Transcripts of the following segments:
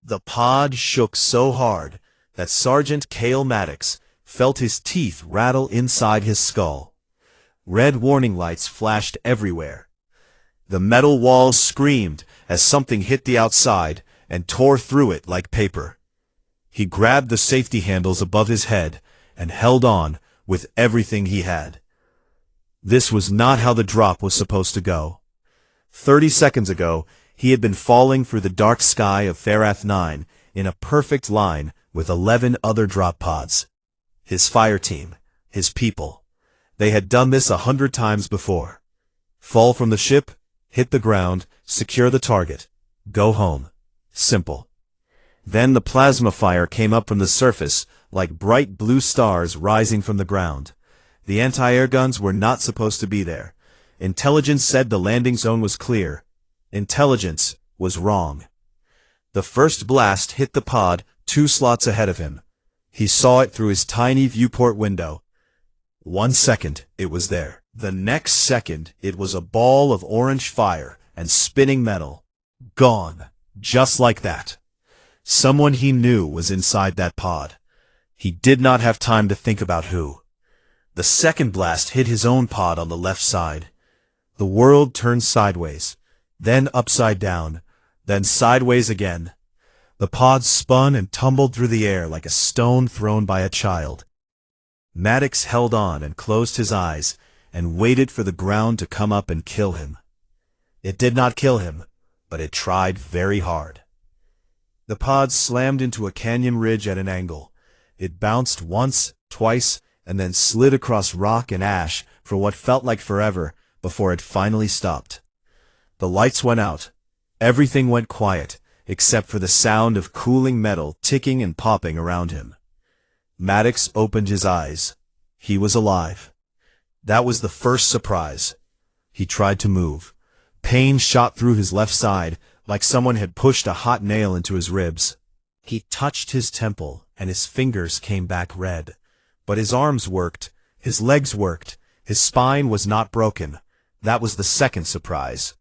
The pod shook so hard that Sergeant Cale Maddox felt his teeth rattle inside his skull. Red warning lights flashed everywhere. The metal walls screamed as something hit the outside and tore through it like paper. He grabbed the safety handles above his head and held on with everything he had. This was not how the drop was supposed to go. 30 seconds ago, he had been falling through the dark sky of Farath 9 in a perfect line with 11 other drop pods. His fire team, his people. They had done this 100 times before. Fall from the ship, hit the ground, secure the target, go home. Simple. Then the plasma fire came up from the surface like bright blue stars rising from the ground. The anti-air guns were not supposed to be there. Intelligence said the landing zone was clear. Intelligence was wrong. The first blast hit the pod 2 slots ahead of him. He saw it through his tiny viewport window. 1 second, it was there. The next second, it was a ball of orange fire and spinning metal. Gone. Just like that. Someone he knew was inside that pod. He did not have time to think about who. The second blast hit his own pod on the left side. The world turned sideways, then upside down, then sideways again. The pod spun and tumbled through the air like a stone thrown by a child. Maddox held on and closed his eyes and waited for the ground to come up and kill him. It did not kill him, but it tried very hard. The pod slammed into a canyon ridge at an angle. It bounced once, twice, and then slid across rock and ash for what felt like forever before it finally stopped. The lights went out. Everything went quiet, except for the sound of cooling metal ticking and popping around him. Maddox opened his eyes. He was alive. That was the first surprise. He tried to move. Pain shot through his left side, like someone had pushed a hot nail into his ribs. He touched his temple, and his fingers came back red. But his arms worked, his legs worked, his spine was not broken. That was the second surprise.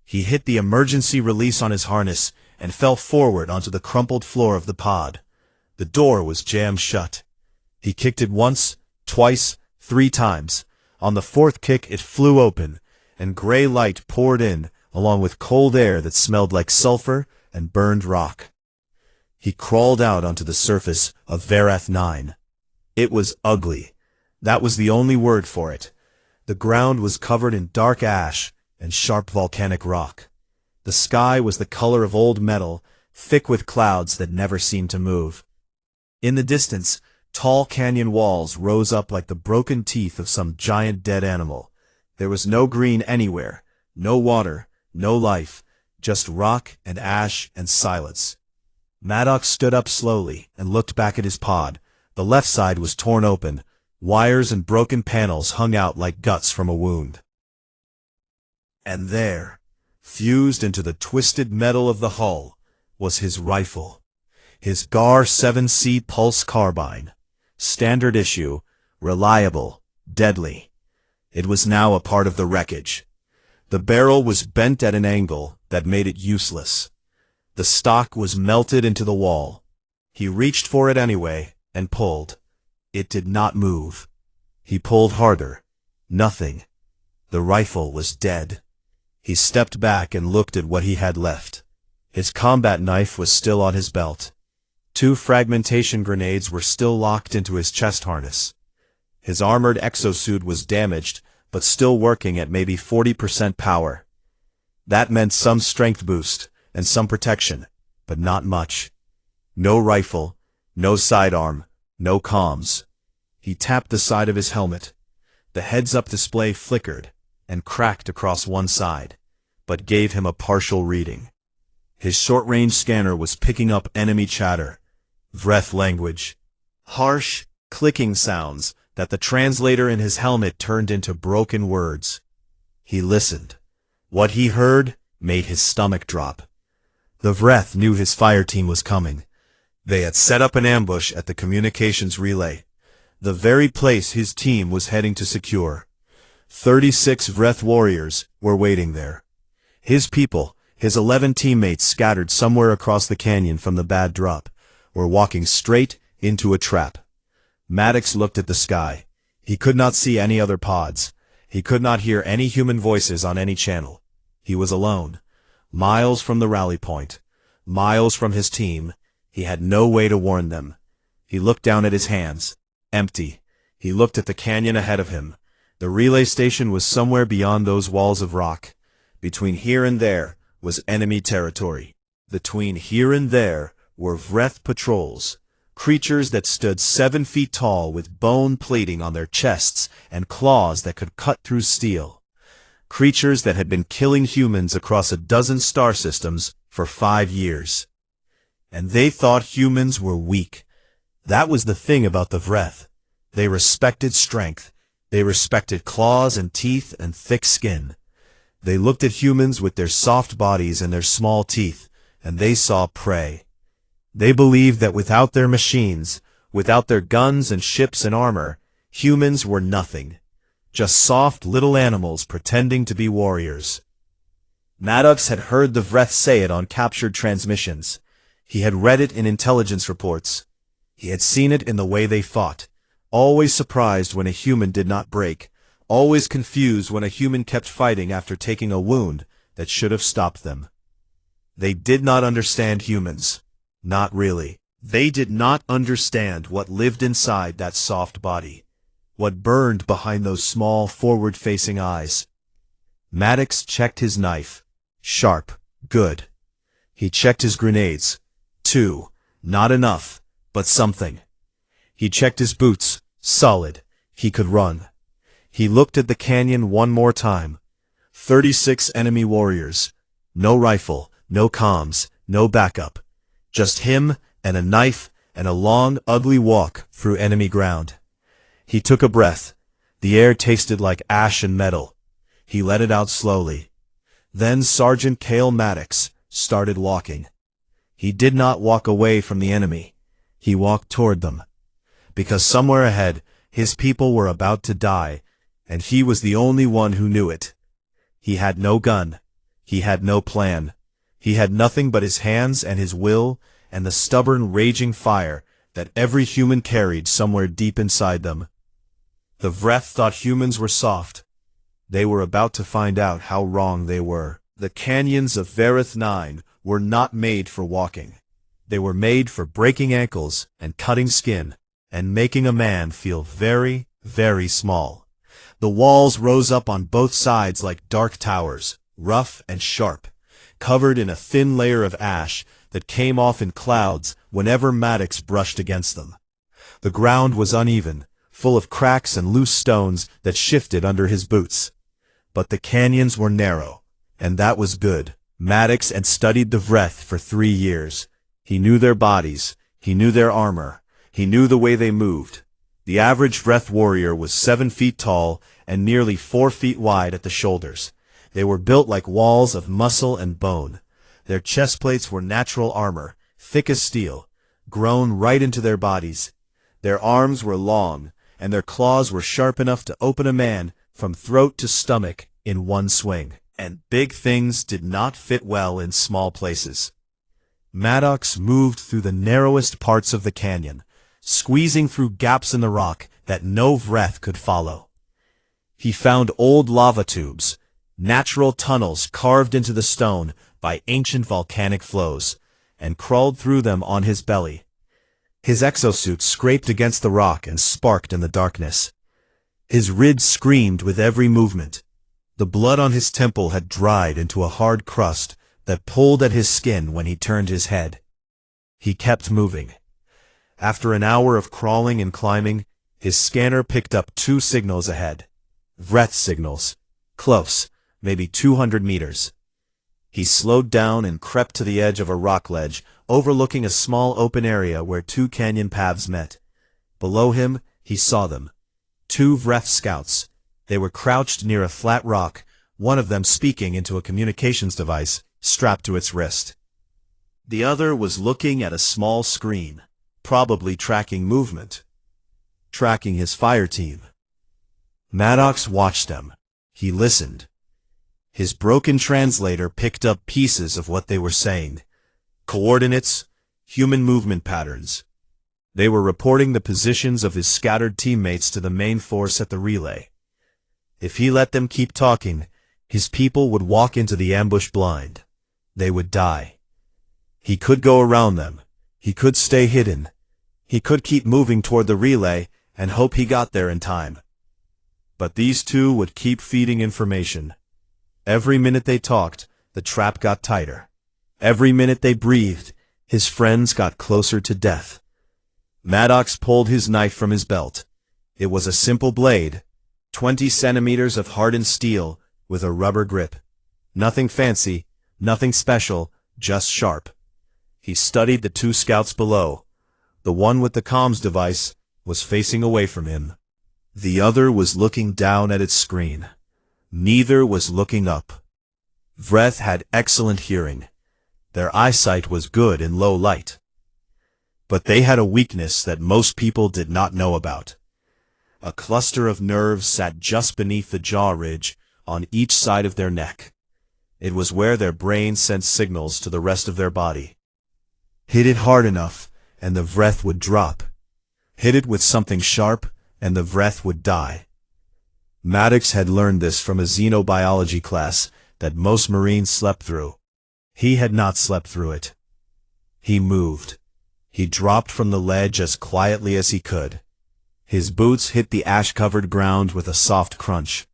He hit the emergency release on his harness and fell forward onto the crumpled floor of the pod. The door was jammed shut. He kicked it once, twice, 3 times. On the 4th kick it flew open, and gray light poured in, along with cold air that smelled like sulfur and burned rock. He crawled out onto the surface of Farath 9. It was ugly. That was the only word for it. The ground was covered in dark ash and sharp volcanic rock. The sky was the color of old metal, thick with clouds that never seemed to move. In the distance, tall canyon walls rose up like the broken teeth of some giant dead animal. There was no green anywhere, no water, no life, just rock and ash and silence. Maddox stood up slowly and looked back at his pod. The left side was torn open. Wires and broken panels hung out like guts from a wound. And there, fused into the twisted metal of the hull, was his rifle. His GAR 7C pulse carbine. Standard issue, reliable, deadly. It was now a part of the wreckage. The barrel was bent at an angle that made it useless. The stock was melted into the wall. He reached for it anyway and pulled. It did not move. He pulled harder. Nothing. The rifle was dead. He stepped back and looked at what he had left. His combat knife was still on his belt. 2 fragmentation grenades were still locked into his chest harness. His armored exosuit was damaged, but still working at maybe 40% power. That meant some strength boost and some protection, but not much. No rifle, no sidearm, no comms. He tapped the side of his helmet. The heads-up display flickered and cracked across one side, but gave him a partial reading. His short-range scanner was picking up enemy chatter, Vreth language, harsh, clicking sounds that the translator in his helmet turned into broken words. He listened. What he heard made his stomach drop. The Vreth knew his fire team was coming. They had set up an ambush at the communications relay, the very place his team was heading to secure. 36 Vreth warriors were waiting there. His people, His 11 teammates, scattered somewhere across the canyon from the bad drop, were walking straight into a trap. Maddox looked at the sky. He could not see any other pods. He could not hear any human voices on any channel. He was alone, miles from the rally point, miles from his team. He had no way to warn them. He looked down at his hands. Empty. He looked at the canyon ahead of him. The relay station was somewhere beyond those walls of rock. Between here and there was enemy territory. Between here and there were Vreth patrols, creatures that stood 7 feet tall with bone plating on their chests and claws that could cut through steel. Creatures that had been killing humans across a dozen star systems for 5 years. And they thought humans were weak. That was the thing about the Vreth. They respected strength. They respected claws and teeth and thick skin. They looked at humans with their soft bodies and their small teeth, and they saw prey. They believed that without their machines, without their guns and ships and armor, humans were nothing. Just soft little animals pretending to be warriors. Maddox had heard the Vreth say it on captured transmissions. He had read it in intelligence reports. He had seen it in the way they fought, always surprised when a human did not break, always confused when a human kept fighting after taking a wound that should have stopped them. They did not understand humans. Not really. They did not understand what lived inside that soft body, what burned behind those small, forward-facing eyes. Maddox checked his knife. Sharp. Good. He checked his grenades. 2. Not enough, but something. He checked his boots. Solid. He could run. He looked at the canyon one more time. 36 enemy warriors. No rifle, no comms, no backup. Just him and a knife and a long, ugly walk through enemy ground. He took a breath. The air tasted like ash and metal. He let it out slowly. Then Sergeant Cale Maddox started walking. He did not walk away from the enemy. He walked toward them. Because somewhere ahead, his people were about to die, and he was the only one who knew it. He had no gun. He had no plan. He had nothing but his hands and his will and the stubborn, raging fire that every human carried somewhere deep inside them. The Vreth thought humans were soft. They were about to find out how wrong they were. The canyons of Vareth 9 were not made for walking. They were made for breaking ankles and cutting skin and making a man feel very, very small. The walls rose up on both sides like dark towers, rough and sharp, covered in a thin layer of ash that came off in clouds whenever Maddox brushed against them. The ground was uneven, full of cracks and loose stones that shifted under his boots. But the canyons were narrow, and that was good. Maddox had studied the Vreth for 3 years. He knew their bodies, he knew their armor, he knew the way they moved. The average Vreth warrior was 7 feet tall and nearly 4 feet wide at the shoulders. They were built like walls of muscle and bone. Their chest plates were natural armor, thick as steel, grown right into their bodies. Their arms were long, and their claws were sharp enough to open a man from throat to stomach in one swing. And big things did not fit well in small places. Maddox moved through the narrowest parts of the canyon, squeezing through gaps in the rock that no Vreth could follow. He found old lava tubes, natural tunnels carved into the stone by ancient volcanic flows, and crawled through them on his belly. His exosuit scraped against the rock and sparked in the darkness. His ribs screamed with every movement. The blood on his temple had dried into a hard crust that pulled at his skin when he turned his head. He kept moving. After an hour of crawling and climbing, his scanner picked up 2 signals ahead. Vreth signals. Close, maybe 200 meters. He slowed down and crept to the edge of a rock ledge, overlooking a small open area where 2 canyon paths met. Below him, he saw them. 2 Vreth scouts. They were crouched near a flat rock, one of them speaking into a communications device strapped to its wrist. The other was looking at a small screen, probably tracking movement, tracking his fire team. Maddox watched them. He listened. His broken translator picked up pieces of what they were saying. Coordinates, human movement patterns. They were reporting the positions of his scattered teammates to the main force at the relay. If he let them keep talking, his people would walk into the ambush blind. They would die. He could go around them. He could stay hidden. He could keep moving toward the relay and hope he got there in time. But these two would keep feeding information. Every minute they talked, the trap got tighter. Every minute they breathed, his friends got closer to death. Maddox pulled his knife from his belt. It was a simple blade, 20 centimeters of hardened steel with a rubber grip. Nothing fancy, nothing special, just sharp. He studied the two scouts below. The one with the comms device was facing away from him. The other was looking down at its screen. Neither was looking up. Vreth had excellent hearing. Their eyesight was good in low light. But they had a weakness that most people did not know about. A cluster of nerves sat just beneath the jaw ridge on each side of their neck. It was where their brain sent signals to the rest of their body. Hit it hard enough, and the Vreth would drop. Hit it with something sharp, and the Vreth would die. Maddox had learned this from a xenobiology class that most Marines slept through. He had not slept through it. He moved. He dropped from the ledge as quietly as he could. His boots hit the ash-covered ground with a soft crunch.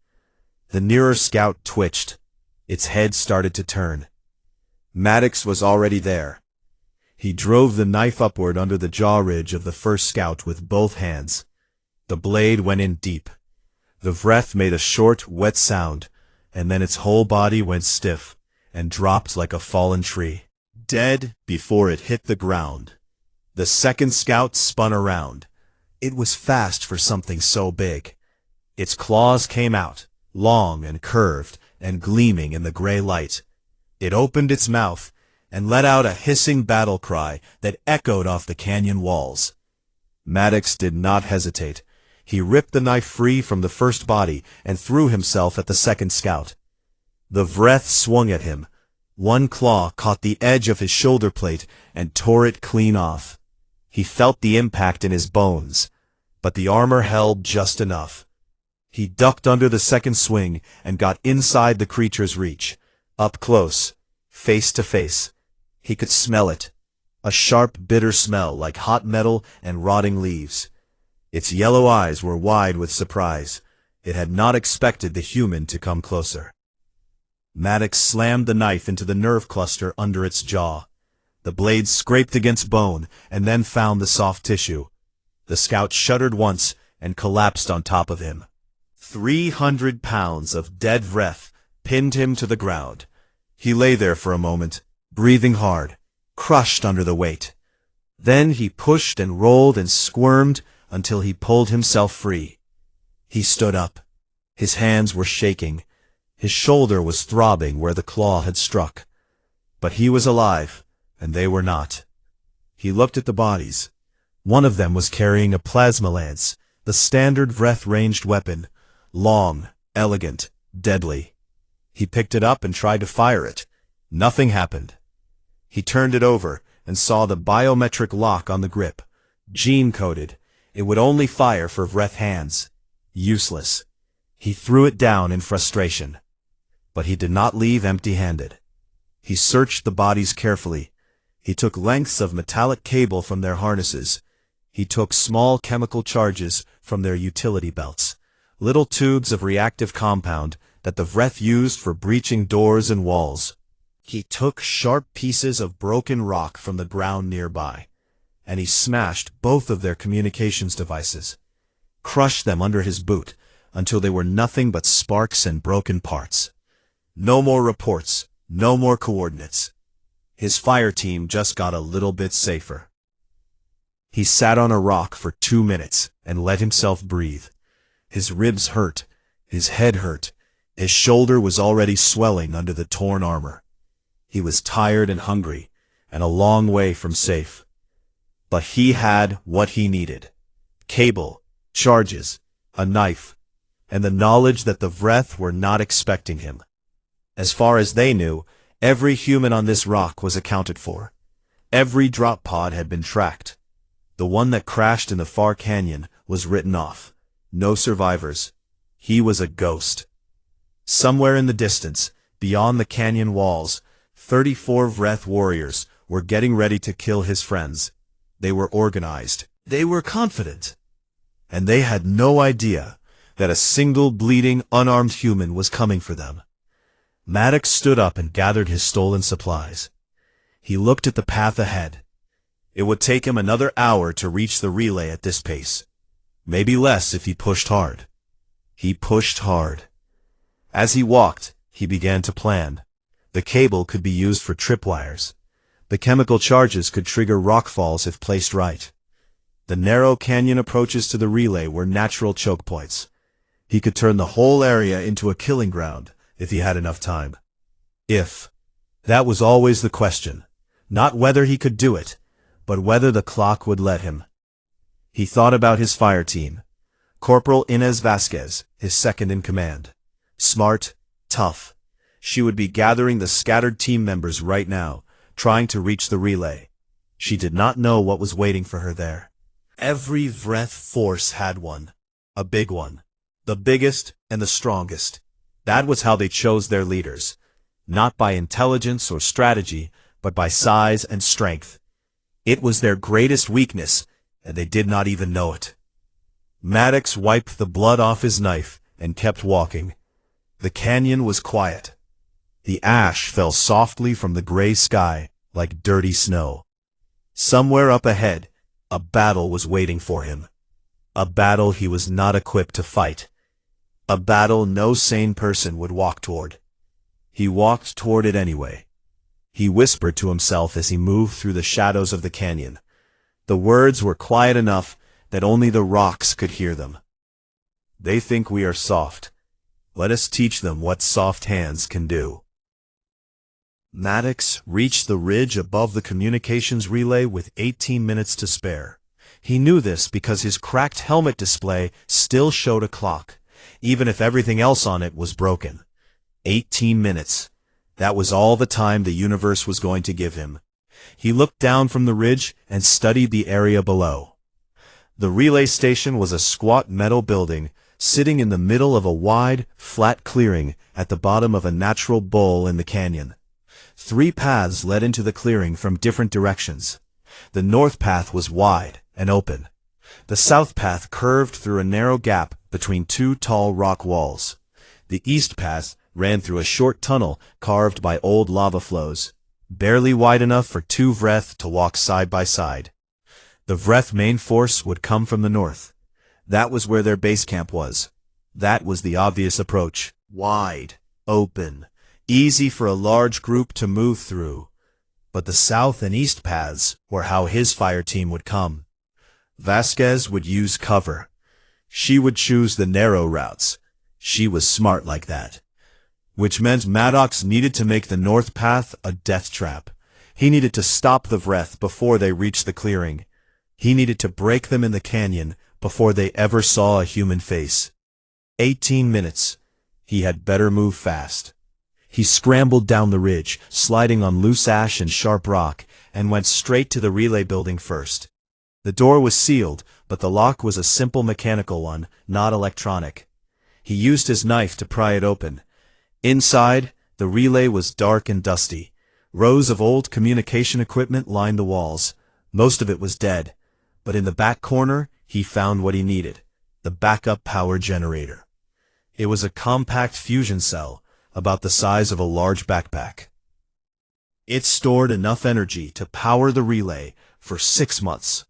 The nearer scout twitched. Its head started to turn. Maddox was already there. He drove the knife upward under the jaw ridge of the first scout with both hands. The blade went in deep. The Vreth made a short, wet sound, and then its whole body went stiff and dropped like a fallen tree, dead before it hit the ground. The second scout spun around. It was fast for something so big. Its claws came out, long and curved and gleaming in the gray light. It opened its mouth and let out a hissing battle cry that echoed off the canyon walls. Maddox did not hesitate. He ripped the knife free from the first body and threw himself at the second scout. The Vreth swung at him. One claw caught the edge of his shoulder plate and tore it clean off. He felt the impact in his bones, but the armor held just enough. He ducked under the second swing and got inside the creature's reach, up close, face to face. He could smell it, a sharp, bitter smell like hot metal and rotting leaves. Its yellow eyes were wide with surprise. It had not expected the human to come closer. Maddox slammed the knife into the nerve cluster under its jaw. The blade scraped against bone and then found the soft tissue. The scout shuddered once and collapsed on top of him. 300 pounds of dead Vreth pinned him to the ground. He lay there for a moment, breathing hard, crushed under the weight. Then he pushed and rolled and squirmed until he pulled himself free. He stood up. His hands were shaking. His shoulder was throbbing where the claw had struck. But he was alive, and they were not. He looked at the bodies. One of them was carrying a plasma lance, the standard Vreth ranged weapon, long, elegant, deadly. He picked it up and tried to fire it. Nothing happened. He turned it over and saw the biometric lock on the grip. Gene-coded. It would only fire for Vreth hands. Useless. He threw it down in frustration. But he did not leave empty-handed. He searched the bodies carefully. He took lengths of metallic cable from their harnesses. He took small chemical charges from their utility belts, little tubes of reactive compound that the Vreth used for breaching doors and walls. He took sharp pieces of broken rock from the ground nearby, and he smashed both of their communications devices, crushed them under his boot until they were nothing but sparks and broken parts. No more reports, no more coordinates. His fire team just got a little bit safer. He sat on a rock for 2 minutes and let himself breathe. His ribs hurt, his head hurt, his shoulder was already swelling under the torn armor. He was tired and hungry, and a long way from safe. But he had what he needed: cable, charges, a knife, and the knowledge that the Vreth were not expecting him. As far as they knew, every human on this rock was accounted for. Every drop pod had been tracked. The one that crashed in the far canyon was written off. No survivors. He was a ghost. Somewhere in the distance, beyond the canyon walls, 34 Vreth warriors were getting ready to kill his friends. They were organized. They were confident. And they had no idea that a single bleeding, unarmed human was coming for them. Maddox stood up and gathered his stolen supplies. He looked at the path ahead. It would take him another hour to reach the relay at this pace. Maybe less if he pushed hard. He pushed hard. As he walked, he began to plan. The cable could be used for tripwires. The chemical charges could trigger rockfalls if placed right. The narrow canyon approaches to the relay were natural choke points. He could turn the whole area into a killing ground if he had enough time. If. That was always the question. Not whether he could do it, but whether the clock would let him. He thought about his fire team. Corporal Inez Vasquez, his second in command. Smart, tough. She would be gathering the scattered team members right now, trying to reach the relay. She did not know what was waiting for her there. Every Vreth force had one. A big one. The biggest and the strongest. That was how they chose their leaders. Not by intelligence or strategy, but by size and strength. It was their greatest weakness, and they did not even know it. Maddox wiped the blood off his knife and kept walking. The canyon was quiet. The ash fell softly from the gray sky like dirty snow. Somewhere up ahead, a battle was waiting for him. A battle he was not equipped to fight. A battle no sane person would walk toward. He walked toward it anyway. He whispered to himself as he moved through the shadows of the canyon. The words were quiet enough that only the rocks could hear them. They think we are soft. Let us teach them what soft hands can do. Maddox reached the ridge above the communications relay with 18 minutes to spare. He knew this because his cracked helmet display still showed a clock, even if everything else on it was broken. 18 minutes. That was all the time the universe was going to give him. He looked down from the ridge and studied the area below. The relay station was a squat metal building sitting in the middle of a wide, flat clearing at the bottom of a natural bowl in the canyon. 3 paths led into the clearing from different directions. The north path was wide and open. The south path curved through a narrow gap between 2 tall rock walls. The east path ran through a short tunnel carved by old lava flows, barely wide enough for 2 Vreth to walk side by side. The Vreth main force would come from the north. That was where their base camp was. That was the obvious approach. Wide, open, easy for a large group to move through. But the south and east paths were how his fire team would come. Vasquez would use cover. She would choose the narrow routes. She was smart like that. Which meant Maddox needed to make the north path a death trap. He needed to stop the Vreth before they reached the clearing. He needed to break them in the canyon before they ever saw a human face. 18 minutes. He had better move fast. He scrambled down the ridge, sliding on loose ash and sharp rock, and went straight to the relay building first. The door was sealed, but the lock was a simple mechanical one, not electronic. He used his knife to pry it open. Inside, the relay was dark and dusty. Rows of old communication equipment lined the walls. Most of it was dead. But in the back corner, he found what he needed: the backup power generator. It was a compact fusion cell, about the size of a large backpack. It stored enough energy to power the relay for 6 months.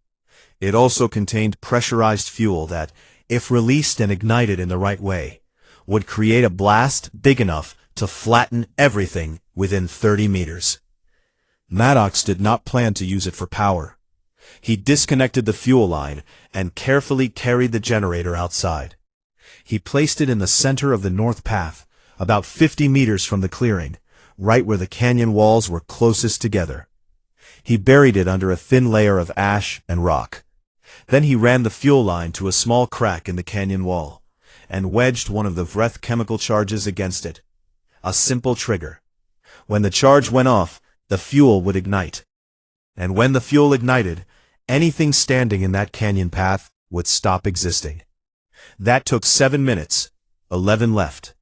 It also contained pressurized fuel that, if released and ignited in the right way, would create a blast big enough to flatten everything within 30 meters. Maddox did not plan to use it for power. He disconnected the fuel line and carefully carried the generator outside. He placed it in the center of the north path, about 50 meters from the clearing, right where the canyon walls were closest together. He buried it under a thin layer of ash and rock. Then he ran the fuel line to a small crack in the canyon wall, and wedged one of the Vreth chemical charges against it. a simple trigger. When the charge went off, the fuel would ignite. And when the fuel ignited, anything standing in that canyon path would stop existing. That took 7 minutes, 11 left.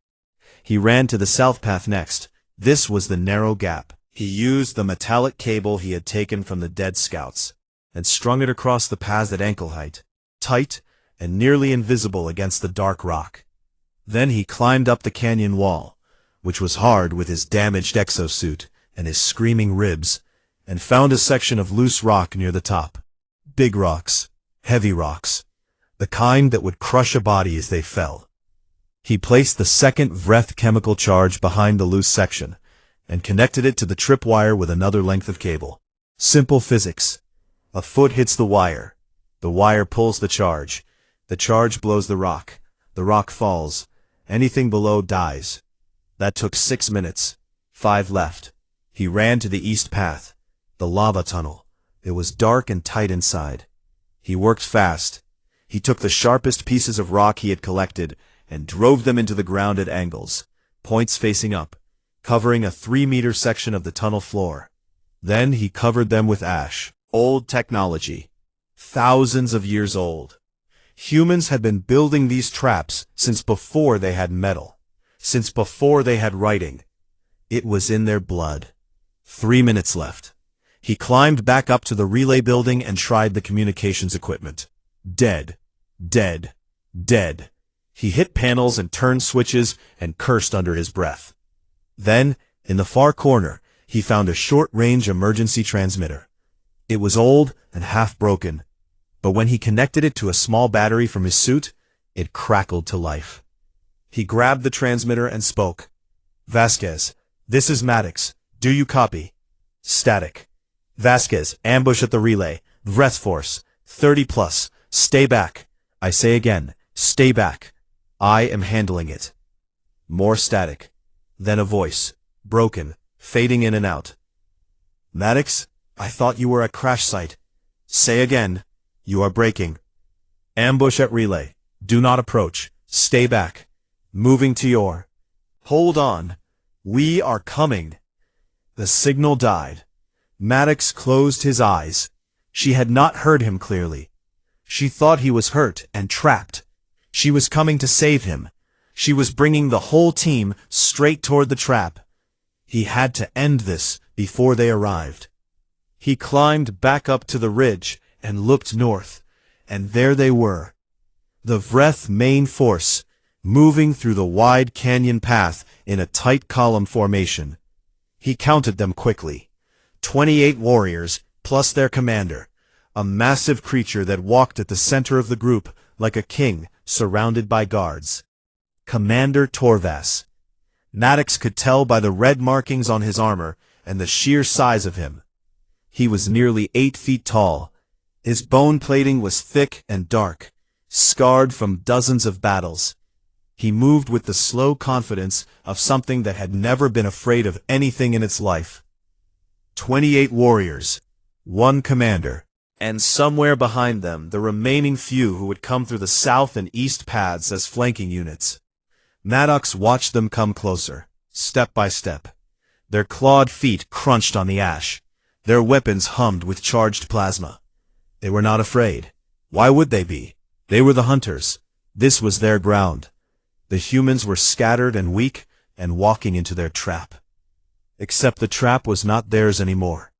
He ran to the south path next. This was the narrow gap. He used the metallic cable he had taken from the dead scouts, and strung it across the path at ankle height, tight and nearly invisible against the dark rock. Then he climbed up the canyon wall, which was hard with his damaged exosuit and his screaming ribs, and found a section of loose rock near the top. Big rocks, heavy rocks, the kind that would crush a body as they fell. He placed the second Vreth chemical charge behind the loose section, and connected it to the tripwire with another length of cable. Simple physics. A foot hits the wire pulls the charge blows the rock falls, anything below dies. That took 6 minutes, 5 left. He ran to the east path, the lava tunnel. It was dark and tight inside. He worked fast. He took the sharpest pieces of rock he had collected and drove them into the ground at angles, points facing up, covering a 3-meter section of the tunnel floor. Then he covered them with ash. Old technology. Thousands of years old. Humans had been building these traps since before they had metal, since before they had writing. It was in their blood. 3 minutes left. He climbed back up to the relay building and tried the communications equipment. Dead. Dead. Dead. He hit panels and turned switches and cursed under his breath. Then, in the far corner, he found a short-range emergency transmitter. It was old and half-broken, but when he connected it to a small battery from his suit, it crackled to life. He grabbed the transmitter and spoke. "Vasquez, this is Maddox. Do you copy?" Static. "Vasquez, ambush at the relay. Vreth force. 30+. Stay back. I say again, stay back. I am handling it." More static. Then a voice, broken, fading in and out. "Maddox, I thought you were at crash site. Say again. You are breaking. Ambush at relay. Do not approach. Stay back. Moving to your... Hold on. We are coming." The signal died. Maddox closed his eyes. She had not heard him clearly. She thought he was hurt and trapped. She was coming to save him. She was bringing the whole team straight toward the trap. He had to end this before they arrived. He climbed back up to the ridge and looked north, and there they were. The Vreth main force, moving through the wide canyon path in a tight column formation. He counted them quickly. 28 warriors, plus their commander, a massive creature that walked at the center of the group like a king surrounded by guards. Commander Torvas. Maddox could tell by the red markings on his armor and the sheer size of him. He was nearly 8 feet tall. His bone plating was thick and dark, scarred from dozens of battles. He moved with the slow confidence of something that had never been afraid of anything in its life. 28 warriors, 1 commander, and somewhere behind them the remaining few who would come through the south and east paths as flanking units. Maddox watched them come closer, step by step. Their clawed feet crunched on the ash. Their weapons hummed with charged plasma. They were not afraid. Why would they be? They were the hunters. This was their ground. The humans were scattered and weak and walking into their trap. Except the trap was not theirs anymore.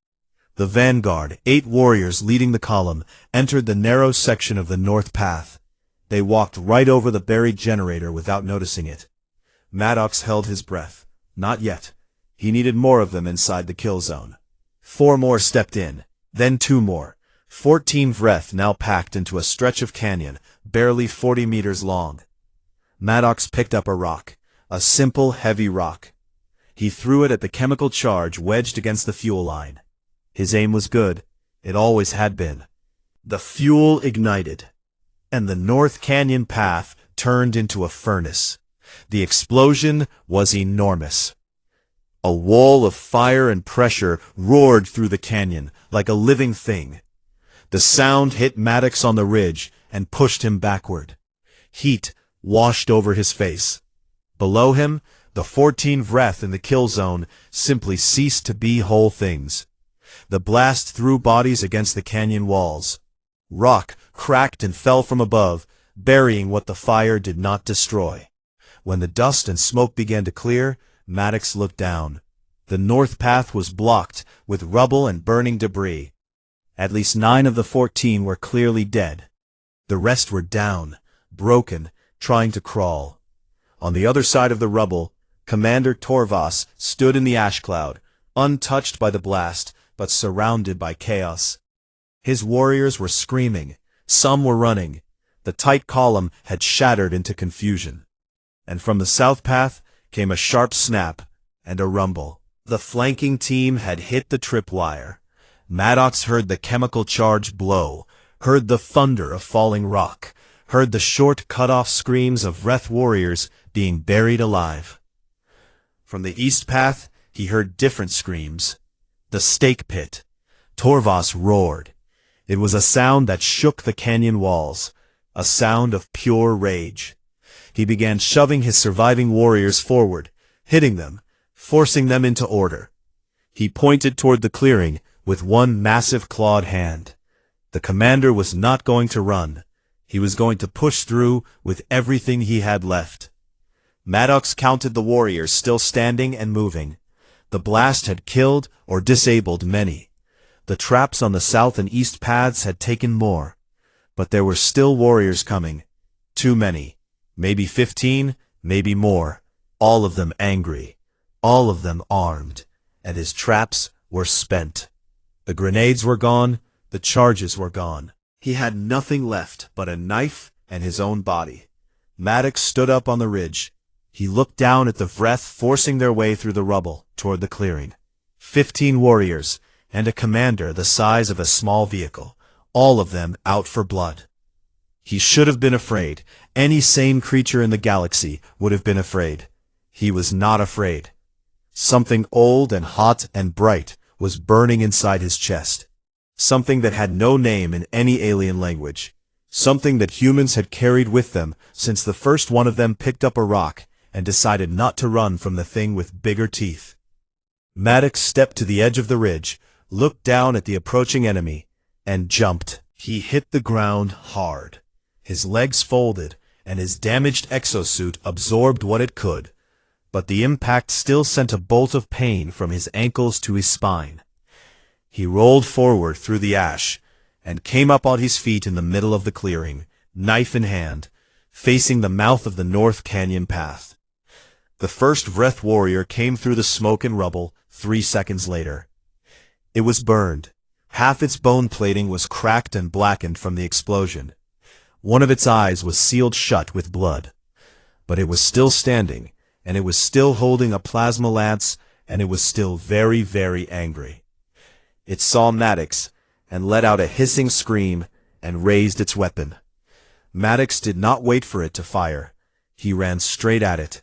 The vanguard, 8 warriors leading the column, entered the narrow section of the north path. They walked right over the buried generator without noticing it. Maddox held his breath. Not yet. He needed more of them inside the kill zone. 4 more stepped in, then 2 more. 14 Vreth now packed into a stretch of canyon, barely 40 meters long. Maddox picked up a rock, a simple, heavy rock. He threw it at the chemical charge wedged against the fuel line. His aim was good. It always had been. The fuel ignited, and the North Canyon path turned into a furnace. The explosion was enormous. A wall of fire and pressure roared through the canyon like a living thing. The sound hit Maddox on the ridge and pushed him backward. Heat washed over his face. Below him, The 14 Vreth in the kill zone simply ceased to be whole things. The blast threw bodies against the canyon walls. Rock cracked and fell from above, burying what the fire did not destroy. When the dust and smoke began to clear, Maddox looked down. The north path was blocked with rubble and burning debris. At least 9 of the 14 were clearly dead. The rest were down, broken, trying to crawl. On the other side of the rubble, Commander Torvas stood in the ash cloud, untouched by the blast, but surrounded by chaos. His warriors were screaming. Some were running. The tight column had shattered into confusion. And from the south path came a sharp snap and a rumble. The flanking team had hit the tripwire. Maddox heard the chemical charge blow, heard the thunder of falling rock, heard the short cut-off screams of Vreth warriors being buried alive. From the east path, he heard different screams. The stake pit. Torvas roared. It was a sound that shook the canyon walls, a sound of pure rage. He began shoving his surviving warriors forward, hitting them, forcing them into order. He pointed toward the clearing with one massive clawed hand. The commander was not going to run. He was going to push through with everything he had left. Maddox counted the warriors still standing and moving. The blast had killed or disabled many. The traps on the south and east paths had taken more. But there were still warriors coming. Too many. Maybe 15, maybe more. All of them angry. All of them armed. And his traps were spent. The grenades were gone. The charges were gone. He had nothing left but a knife and his own body. Maddox stood up on the ridge. He looked down at the Vreth forcing their way through the rubble toward the clearing. 15 warriors, and a commander the size of a small vehicle, all of them out for blood. He should have been afraid. Any sane creature in the galaxy would have been afraid. He was not afraid. Something old and hot and bright was burning inside his chest. Something that had no name in any alien language. Something that humans had carried with them since the first one of them picked up a rock and decided not to run from the thing with bigger teeth. Maddox stepped to the edge of the ridge, looked down at the approaching enemy, and jumped. He hit the ground hard. His legs folded, and his damaged exosuit absorbed what it could, but the impact still sent a bolt of pain from his ankles to his spine. He rolled forward through the ash, and came up on his feet in the middle of the clearing, knife in hand, facing the mouth of the North Canyon path. The first Vreth warrior came through the smoke and rubble 3 seconds later. It was burned. Half its bone plating was cracked and blackened from the explosion. One of its eyes was sealed shut with blood. But it was still standing, and it was still holding a plasma lance, and it was still very, very angry. It saw Maddox, and let out a hissing scream, and raised its weapon. Maddox did not wait for it to fire. He ran straight at it.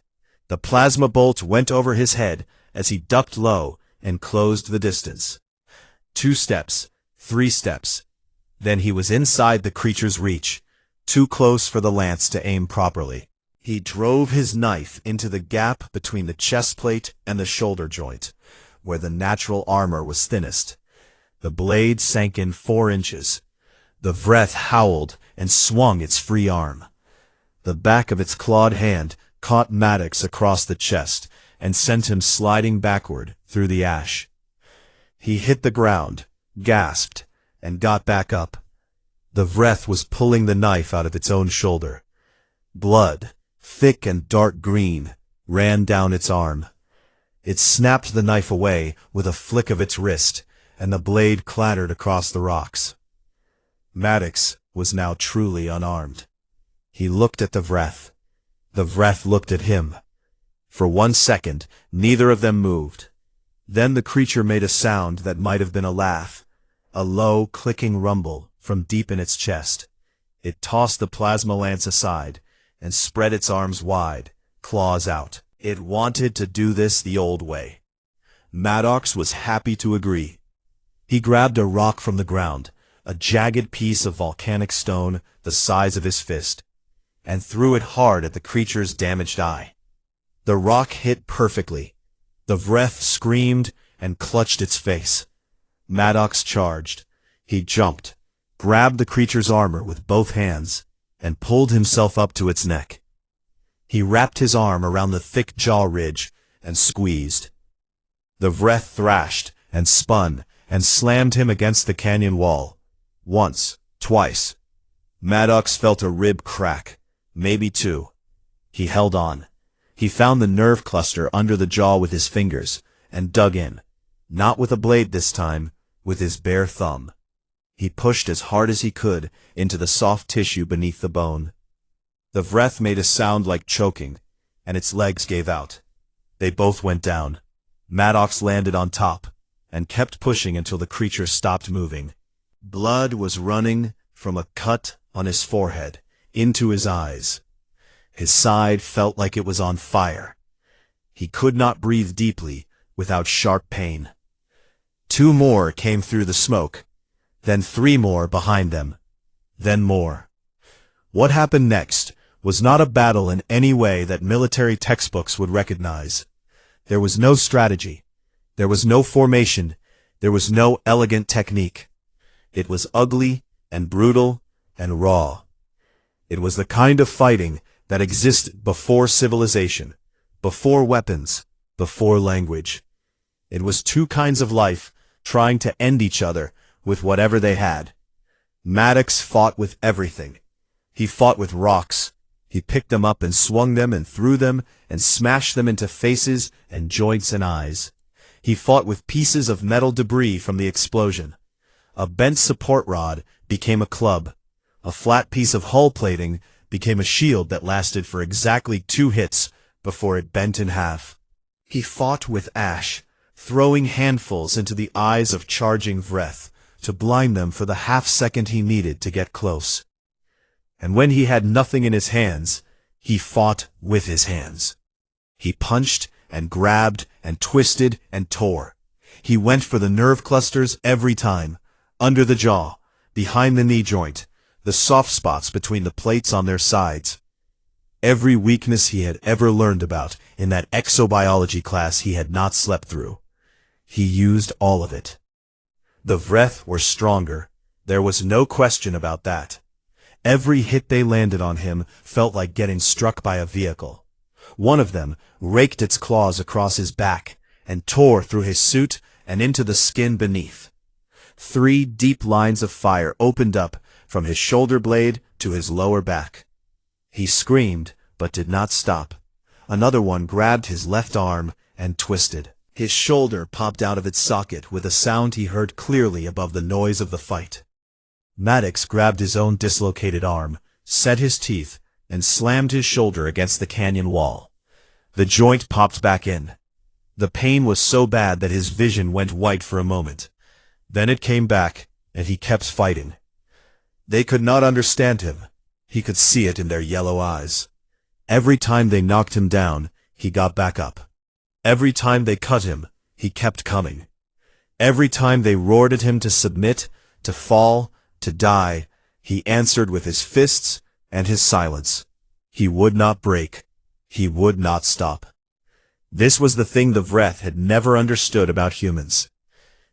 The plasma bolt went over his head as he ducked low and closed the distance. 2 steps, 3 steps. Then he was inside the creature's reach, too close for the lance to aim properly. He drove his knife into the gap between the chest plate and the shoulder joint, where the natural armor was thinnest. The blade sank in 4 inches. The Vreth howled and swung its free arm. The back of its clawed hand caught Maddox across the chest and sent him sliding backward through the ash. He hit the ground, gasped, and got back up. The Vreth was pulling the knife out of its own shoulder. Blood, thick and dark green, ran down its arm. It snapped the knife away with a flick of its wrist, and the blade clattered across the rocks. Maddox was now truly unarmed. He looked at the Vreth. The Vreth looked at him. For 1 second, neither of them moved. Then the creature made a sound that might have been a laugh, a low, clicking rumble from deep in its chest. It tossed the plasma lance aside and spread its arms wide, claws out. It wanted to do this the old way. Maddox was happy to agree. He grabbed a rock from the ground, a jagged piece of volcanic stone the size of his fist, and threw it hard at the creature's damaged eye. The rock hit perfectly. The Vreth screamed and clutched its face. Maddox charged. He jumped, grabbed the creature's armor with both hands, and pulled himself up to its neck. He wrapped his arm around the thick jaw ridge and squeezed. The Vreth thrashed and spun and slammed him against the canyon wall. Once, twice. Maddox felt a rib crack, maybe two. He held on. He found the nerve cluster under the jaw with his fingers and dug in, not with a blade this time, with his bare thumb. He pushed as hard as he could into the soft tissue beneath the bone. The Vreth made a sound like choking, and its legs gave out. They both went down. Maddox landed on top, and kept pushing until the creature stopped moving. Blood was running from a cut on his forehead into his eyes. His side felt like it was on fire. He could not breathe deeply without sharp pain. 2 more came through the smoke, then 3 more behind them, then more. What happened next was not a battle in any way that military textbooks would recognize. There was no strategy. There was no formation. There was no elegant technique. It was ugly and brutal and raw. It was the kind of fighting that existed before civilization, before weapons, before language. It was 2 kinds of life trying to end each other with whatever they had. Maddox fought with everything. He fought with rocks. He picked them up and swung them and threw them and smashed them into faces and joints and eyes. He fought with pieces of metal debris from the explosion. A bent support rod became a club. A flat piece of hull plating became a shield that lasted for exactly 2 hits before it bent in half. He fought with ash, throwing handfuls into the eyes of charging Vreth to blind them for the half-second he needed to get close. And when he had nothing in his hands, he fought with his hands. He punched and grabbed and twisted and tore. He went for the nerve clusters every time, under the jaw, behind the knee joint, the soft spots between the plates on their sides. Every weakness he had ever learned about in that exobiology class he had not slept through. He used all of it. The Vreth were stronger. There was no question about that. Every hit they landed on him felt like getting struck by a vehicle. One of them raked its claws across his back and tore through his suit and into the skin beneath. 3 deep lines of fire opened up from his shoulder blade to his lower back. He screamed, but did not stop. Another one grabbed his left arm and twisted. His shoulder popped out of its socket with a sound he heard clearly above the noise of the fight. Maddox grabbed his own dislocated arm, set his teeth, and slammed his shoulder against the canyon wall. The joint popped back in. The pain was so bad that his vision went white for a moment. Then it came back, and he kept fighting. They could not understand him. He could see it in their yellow eyes. Every time they knocked him down, he got back up. Every time they cut him, he kept coming. Every time they roared at him to submit, to fall, to die, he answered with his fists and his silence. He would not break. He would not stop. This was the thing the Vreth had never understood about humans.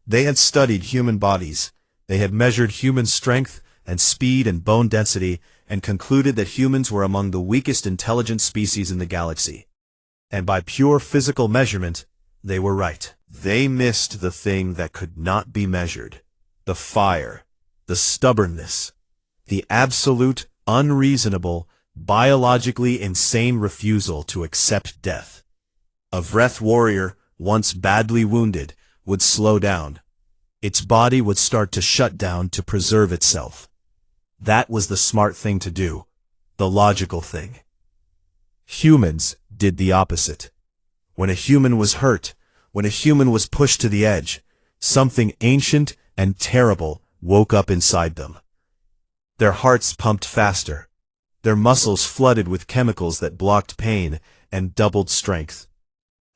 They had studied human bodies. They had measured human strength and speed and bone density and concluded that humans were among the weakest intelligent species in the galaxy. And by pure physical measurement, they were right. They missed the thing that could not be measured. The fire. The stubbornness, the absolute, unreasonable, biologically insane refusal to accept death. A Vreth warrior, once badly wounded, would slow down. Its body would start to shut down to preserve itself. That was the smart thing to do, the logical thing. Humans did the opposite. When a human was hurt, when a human was pushed to the edge, something ancient and terrible woke up inside them. Their hearts pumped faster. Their muscles flooded with chemicals that blocked pain and doubled strength.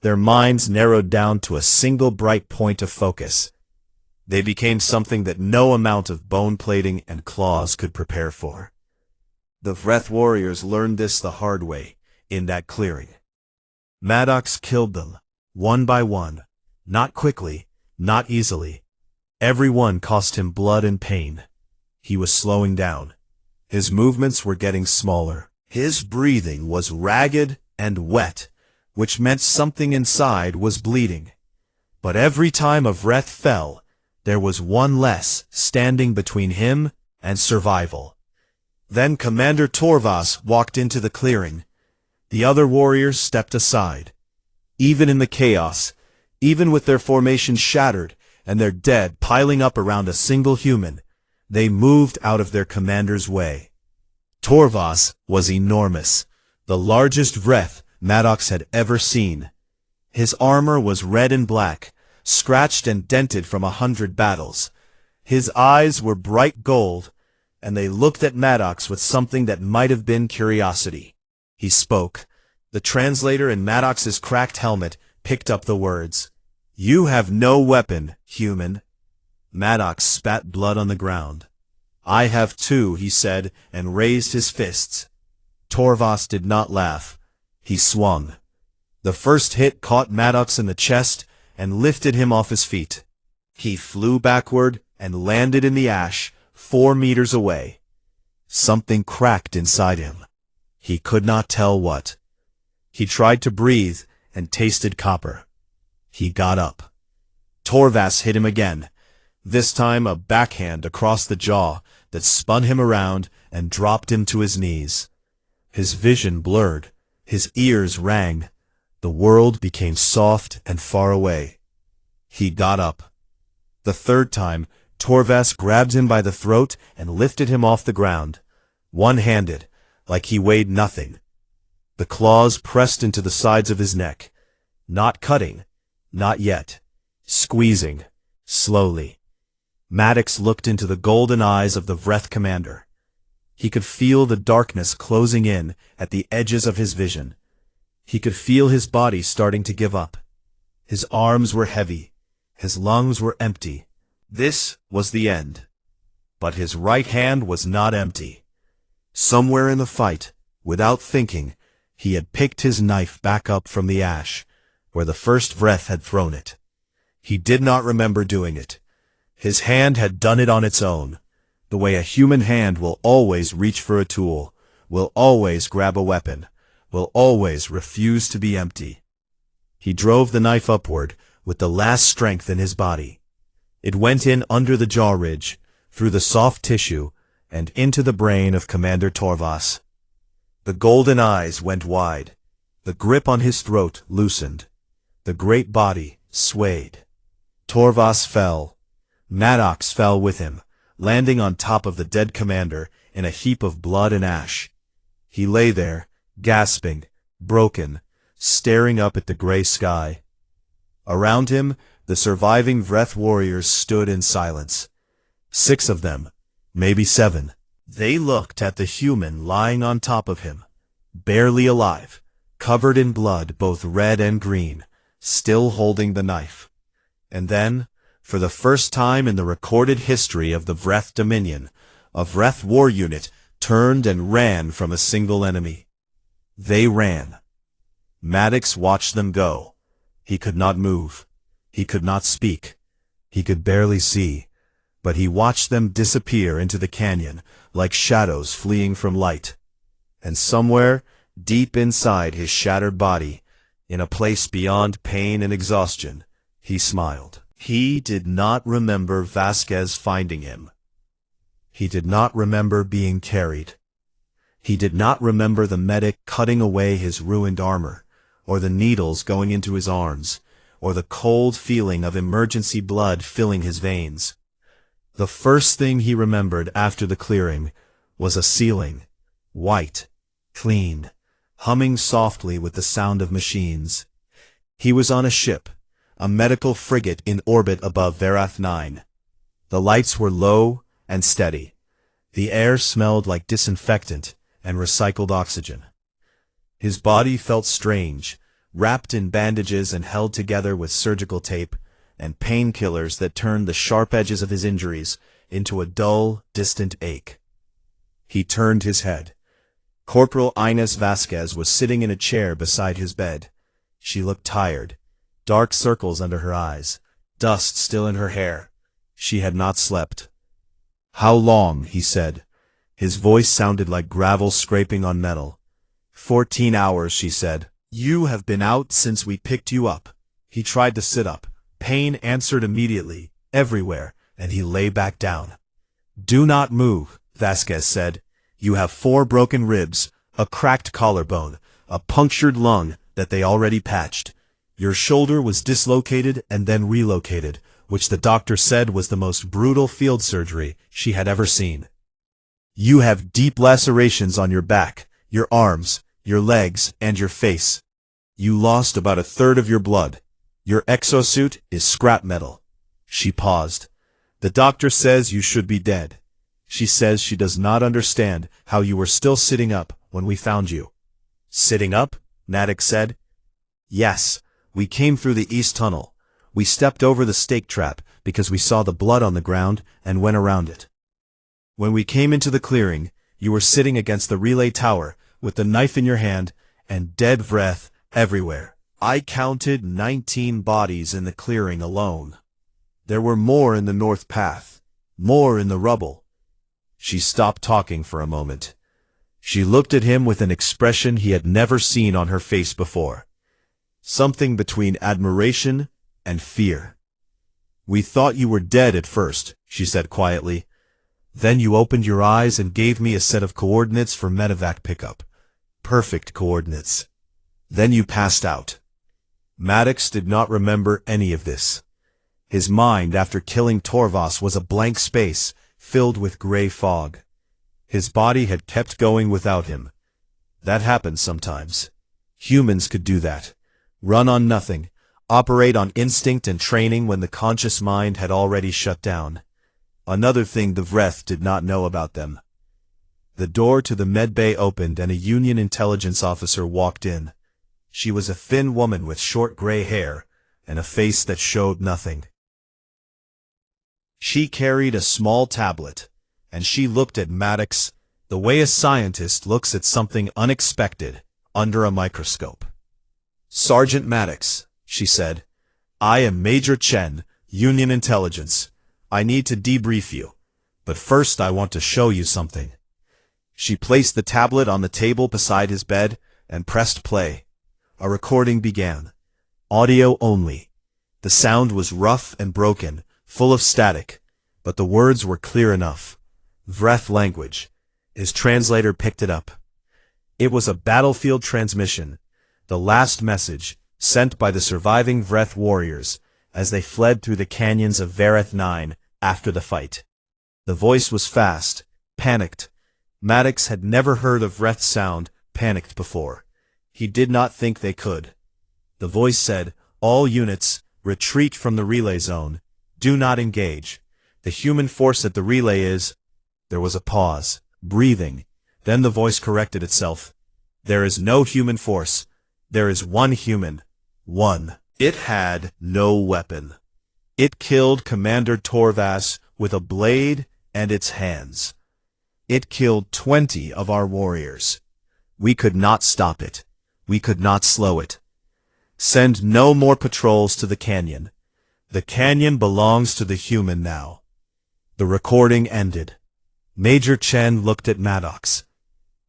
Their minds narrowed down to a single bright point of focus. They became something that no amount of bone plating and claws could prepare for. The Vreth warriors learned this the hard way, in that clearing. Maddox killed them, one by one, not quickly, not easily. Every one cost him blood and pain. He was slowing down. His movements were getting smaller. His breathing was ragged and wet, which meant something inside was bleeding. But every time a breath fell, there was one less standing between him and survival. Then Commander Torvas walked into the clearing. The other warriors stepped aside. Even in the chaos, even with their formation shattered and their dead piling up around a single human, they moved out of their commander's way. Torvas was enormous, the largest Vreth Maddox had ever seen. His armor was red and black, scratched and dented from 100 battles. His eyes were bright gold, and they looked at Maddox with something that might have been curiosity. He spoke. The translator in Maddox's cracked helmet picked up the words. "You have no weapon, human." Maddox spat blood on the ground. "I have two," he said, and raised his fists. Torvas did not laugh. He swung. The first hit caught Maddox in the chest and lifted him off his feet. He flew backward and landed in the ash 4 meters away. Something cracked inside him. He could not tell what. He tried to breathe and tasted copper. He got up. Torvas hit him again, this time a backhand across the jaw that spun him around and dropped him to his knees. His vision blurred. His ears rang. The world became soft and far away. He got up. The third time, Torvas grabbed him by the throat and lifted him off the ground, one-handed, like he weighed nothing. The claws pressed into the sides of his neck, not cutting, not yet, squeezing, slowly. Maddox looked into the golden eyes of the Vreth commander. He could feel the darkness closing in at the edges of his vision. He could feel his body starting to give up. His arms were heavy. His lungs were empty. This was the end. But his right hand was not empty. Somewhere in the fight, without thinking, he had picked his knife back up from the ash, where the first Vreth had thrown it. He did not remember doing it. His hand had done it on its own, the way a human hand will always reach for a tool, will always grab a weapon, will always refuse to be empty. He drove the knife upward with the last strength in his body. It went in under the jaw ridge, through the soft tissue, and into the brain of Commander Torvas. The golden eyes went wide. The grip on his throat loosened. The great body swayed. Torvas fell. Maddox fell with him, landing on top of the dead commander in a heap of blood and ash. He lay there, gasping, broken, staring up at the gray sky. Around him, the surviving Vreth warriors stood in silence. 6 of them, maybe 7. They looked at the human lying on top of him, barely alive, covered in blood both red and green, still holding the knife. And then, for the first time in the recorded history of the Vreth Dominion, a Vreth war unit turned and ran from a single enemy. They ran. Maddox watched them go. He could not move. He could not speak. He could barely see. But he watched them disappear into the canyon like shadows fleeing from light. And somewhere, deep inside his shattered body, in a place beyond pain and exhaustion, he smiled. He did not remember Vasquez finding him. He did not remember being carried. He did not remember the medic cutting away his ruined armor, or the needles going into his arms, or the cold feeling of emergency blood filling his veins. The first thing he remembered after the clearing was a ceiling, white, clean, humming softly with the sound of machines. He was on a ship, a medical frigate in orbit above Verath 9. The lights were low and steady. The air smelled like disinfectant and recycled oxygen. His body felt strange, wrapped in bandages and held together with surgical tape and painkillers that turned the sharp edges of his injuries into a dull, distant ache. He turned his head. Corporal Inés Vasquez was sitting in a chair beside his bed. She looked tired. Dark circles under her eyes. Dust still in her hair. She had not slept. "How long?" he said. His voice sounded like gravel scraping on metal. 14 hours, she said. "You have been out since we picked you up." He tried to sit up. Pain answered immediately, everywhere, and he lay back down. "Do not move," Vasquez said. "You have 4 broken ribs, a cracked collarbone, a punctured lung that they already patched. Your shoulder was dislocated and then relocated, which the doctor said was the most brutal field surgery she had ever seen. You have deep lacerations on your back, your arms, your legs, and your face. You lost about 1/3 of your blood. Your exosuit is scrap metal." She paused. "The doctor says you should be dead. She says she does not understand how you were still sitting up when we found you." "Sitting up?" Maddox said. "Yes, we came through the east tunnel. We stepped over the stake trap because we saw the blood on the ground and went around it. When we came into the clearing, you were sitting against the relay tower with the knife in your hand and dead breath everywhere. I counted 19 bodies in the clearing alone. There were more in the north path, more in the rubble." She stopped talking for a moment. She looked at him with an expression he had never seen on her face before. Something between admiration and fear. "We thought you were dead at first," she said quietly. "Then you opened your eyes and gave me a set of coordinates for medevac pickup. Perfect coordinates. Then you passed out." Maddox did not remember any of this. His mind after killing Torvas was a blank space filled with gray fog. His body had kept going without him. That happened sometimes. Humans could do that. Run on nothing. Operate on instinct and training when the conscious mind had already shut down. Another thing the Vreth did not know about them. The door to the medbay opened and a Union intelligence officer walked in. She was a thin woman with short gray hair and a face that showed nothing. She carried a small tablet, and she looked at Maddox the way a scientist looks at something unexpected under a microscope. "Sergeant Maddox," she said, "I am Major Chen, Union Intelligence. I need to debrief you, but first I want to show you something." She placed the tablet on the table beside his bed and pressed play. A recording began. Audio only. The sound was rough and broken, full of static, but the words were clear enough. Vreth language. His translator picked it up. It was a battlefield transmission, the last message sent by the surviving Vreth warriors as they fled through the canyons of Vareth 9 after the fight. The voice was fast, panicked. Maddox had never heard of Vreth sound panicked before. He did not think they could. The voice said, "All units, retreat from the relay zone. Do not engage. The human force at the relay is—" There was a pause, breathing. Then the voice corrected itself. "There is no human force. There is one human. One. It had no weapon. It killed Commander Torvas with a blade and its hands. It killed 20 of our warriors. We could not stop it. We could not slow it. Send no more patrols to the canyon. The canyon belongs to the human now." The recording ended. Major Chen looked at Maddox.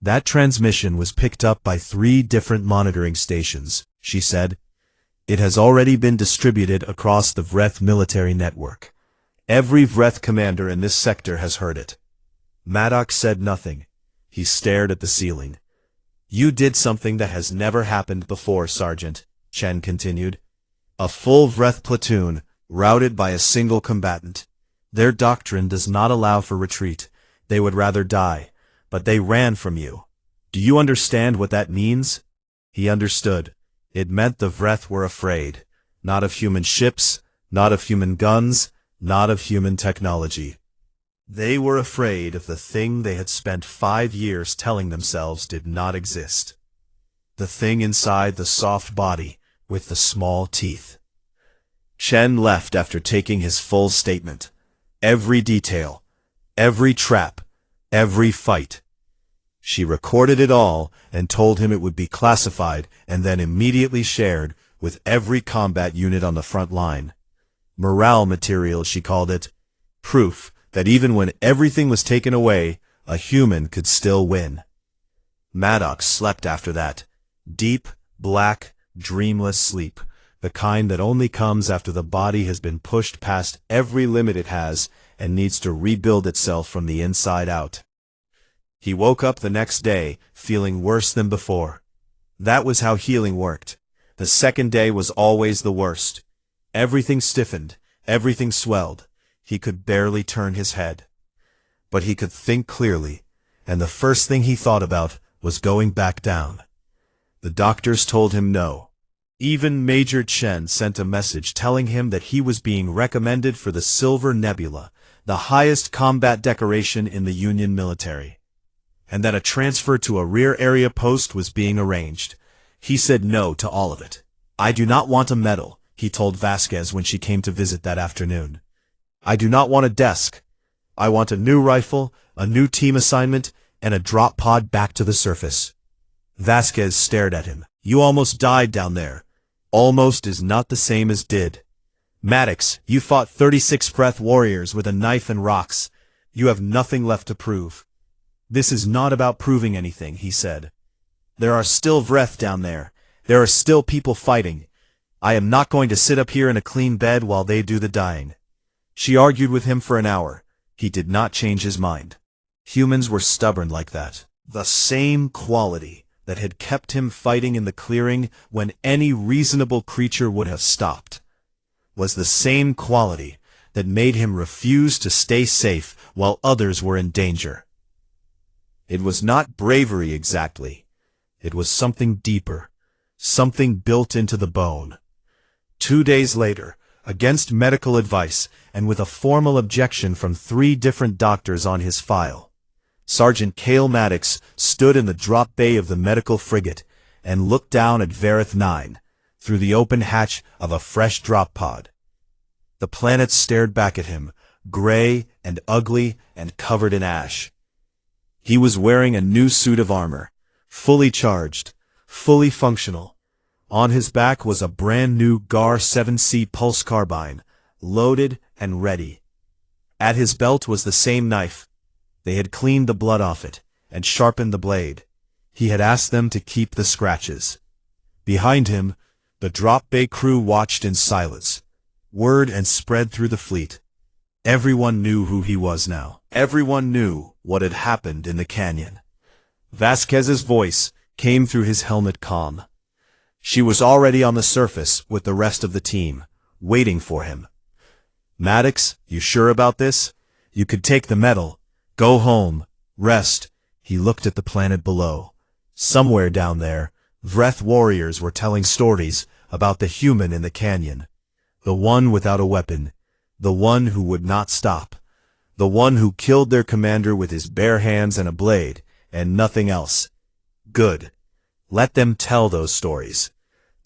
"That transmission was picked up by 3 different monitoring stations," she said. "It has already been distributed across the Vreth military network. Every Vreth commander in this sector has heard it." Maddox said nothing. He stared at the ceiling. "You did something that has never happened before, Sergeant," Chen continued. "A full Vreth platoon, routed by a single combatant. Their doctrine does not allow for retreat. They would rather die, but they ran from you. Do you understand what that means?" He understood. It meant the Vreth were afraid, not of human ships, not of human guns, not of human technology. They were afraid of the thing they had spent 5 years telling themselves did not exist. The thing inside the soft body with the small teeth. Chen left after taking his full statement. Every detail, every trap, every fight. She recorded it all and told him it would be classified and then immediately shared with every combat unit on the front line. Morale material, she called it. Proof that even when everything was taken away, a human could still win. Maddox slept after that. Deep, black, dreamless sleep. The kind that only comes after the body has been pushed past every limit it has and needs to rebuild itself from the inside out. He woke up the next day, feeling worse than before. That was how healing worked. The second day was always the worst. Everything stiffened, everything swelled. He could barely turn his head. But he could think clearly, and the first thing he thought about was going back down. The doctors told him no. Even Major Chen sent a message telling him that he was being recommended for the Silver Nebula, the highest combat decoration in the Union military, and that a transfer to a rear area post was being arranged. He said no to all of it. "I do not want a medal," he told Vasquez when she came to visit that afternoon. "I do not want a desk. I want a new rifle, a new team assignment, and a drop pod back to the surface." Vasquez stared at him. "You almost died down there." Almost is not the same as did. Maddox, you fought 36 breath warriors with a knife and rocks. You have nothing left to prove. "This is not about proving anything," he said. "There are still Vreth down there. There are still people fighting. I am not going to sit up here in a clean bed while they do the dying." She argued with him for an hour. He did not change his mind. Humans were stubborn like that. The same quality that had kept him fighting in the clearing when any reasonable creature would have stopped was the same quality that made him refuse to stay safe while others were in danger. It was not bravery exactly. It was something deeper, something built into the bone. 2 days later, against medical advice and with a formal objection from 3 different doctors on his file, Sergeant Cale Maddox stood in the drop bay of the medical frigate and looked down at Vareth 9 through the open hatch of a fresh drop pod. The planet stared back at him, gray and ugly and covered in ash. He was wearing a new suit of armor, fully charged, fully functional. On his back was a brand new GAR 7C pulse carbine, loaded and ready. At his belt was the same knife. They had cleaned the blood off it and sharpened the blade. He had asked them to keep the scratches. Behind him, the drop bay crew watched in silence. Word had spread through the fleet. Everyone knew who he was now. Everyone knew what had happened in the canyon. Vasquez's voice came through his helmet comm. She was already on the surface with the rest of the team, waiting for him. "Maddox, you sure about this? You could take the medal. Go home. Rest." He looked at the planet below. Somewhere down there, Vreth warriors were telling stories about the human in the canyon. The one without a weapon. The one who would not stop. The one who killed their commander with his bare hands and a blade, and nothing else. Good. Let them tell those stories.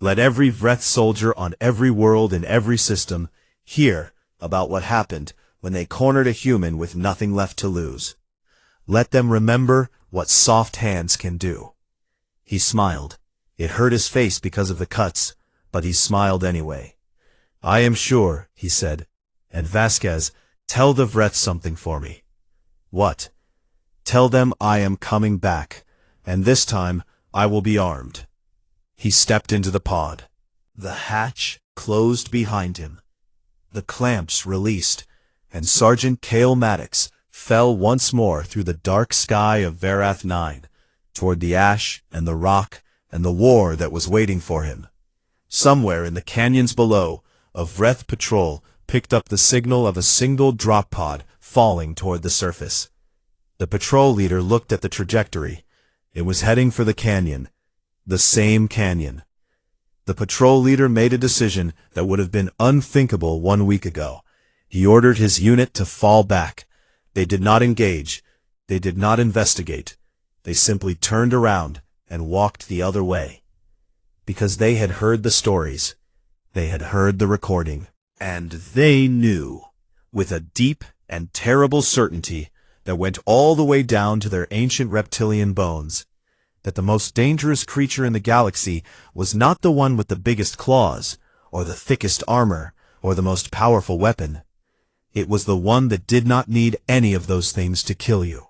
Let every Vreth soldier on every world in every system hear about what happened when they cornered a human with nothing left to lose. Let them remember what soft hands can do. He smiled. It hurt his face because of the cuts, but he smiled anyway. "I am sure," he said. "And Vasquez, tell the Vreth something for me." "What?" "Tell them I am coming back, and this time I will be armed." He stepped into the pod. The hatch closed behind him. The clamps released, and Sergeant Cale Maddox fell once more through the dark sky of Varath 9, toward the ash and the rock and the war that was waiting for him. Somewhere in the canyons below, a Vreth patrol picked up the signal of a single drop pod falling toward the surface. The patrol leader looked at the trajectory. It was heading for the canyon. The same canyon. The patrol leader made a decision that would have been unthinkable 1 week ago. He ordered his unit to fall back. They did not engage. They did not investigate. They simply turned around and walked the other way. Because they had heard the stories. They had heard the recording. And they knew, with a deep and terrible certainty that went all the way down to their ancient reptilian bones, that the most dangerous creature in the galaxy was not the one with the biggest claws, or the thickest armor, or the most powerful weapon. It was the one that did not need any of those things to kill you.